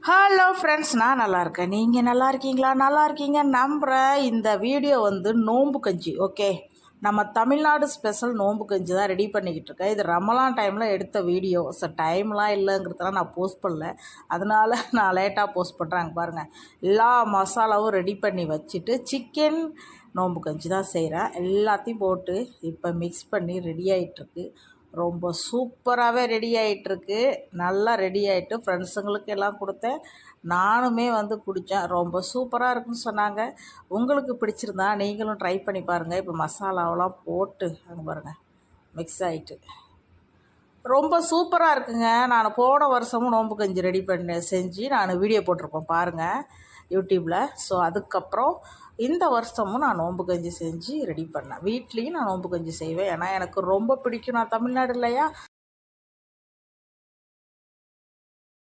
Hello friends, நான் நல்லா இருக்கேன். நீங்கள் நல்லா இருக்கீங்களா? நல்லா இருக்கீங்க நம்புகிறேன். இந்த வீடியோ நோம்பு கஞ்சி. ஓகே, நம்ம தமிழ்நாடு ஸ்பெஷல் நோம்பு கஞ்சி தான் ரெடி பண்ணிக்கிட்டு இருக்கேன். இது ரமலான் டைமில் எடுத்த வீடியோ. டைம்லாம் இல்லைங்கிறதுலாம் நான் போஸ்ட் பண்ணல, அதனால் நான் லேட்டாக போஸ்ட் பண்ணுறேன். பாருங்கள், எல்லா மசாலாவும் ரெடி பண்ணி வச்சுட்டு சிக்கன் நோம்பு கஞ்சி தான் செய்கிறேன். எல்லாத்தையும் போட்டு இப்போ மிக்ஸ் பண்ணி ரெடி ஆகிட்டுருக்கு. ரொம்ப சூப்பராகவே ரெடி ஆகிட்டுருக்கு. நல்லா ரெடி ஆகிட்டு ஃப்ரெண்ட்ஸுங்களுக்கு எல்லாம் கொடுத்தேன். நானுமே குடித்தேன். ரொம்ப சூப்பராக இருக்குன்னு சொன்னாங்க. உங்களுக்கு பிடிச்சிருந்தா நீங்களும் ட்ரை பண்ணி பாருங்கள். இப்போ மசாலாவெல்லாம் போட்டு அங்கே பாருங்கள், மிக்ஸ் ஆகிட்டு ரொம்ப சூப்பராக இருக்குங்க. நான் போன வருஷமும் நோம்பு கஞ்சி ரெடி பண்ணி செஞ்சு நான் வீடியோ போட்டிருப்பேன் பாருங்கள் யூடியூப்பில். ஸோ அதுக்கப்புறம் இந்த வருஷமும் நான் நோம்பு கஞ்சி செஞ்சு ரெடி பண்ணேன். வீட்லேயும் நான் நோம்பு கஞ்சி செய்வேன், ஏன்னா எனக்கு ரொம்ப பிடிக்கும். நான் தமிழ்நாடு இல்லையா,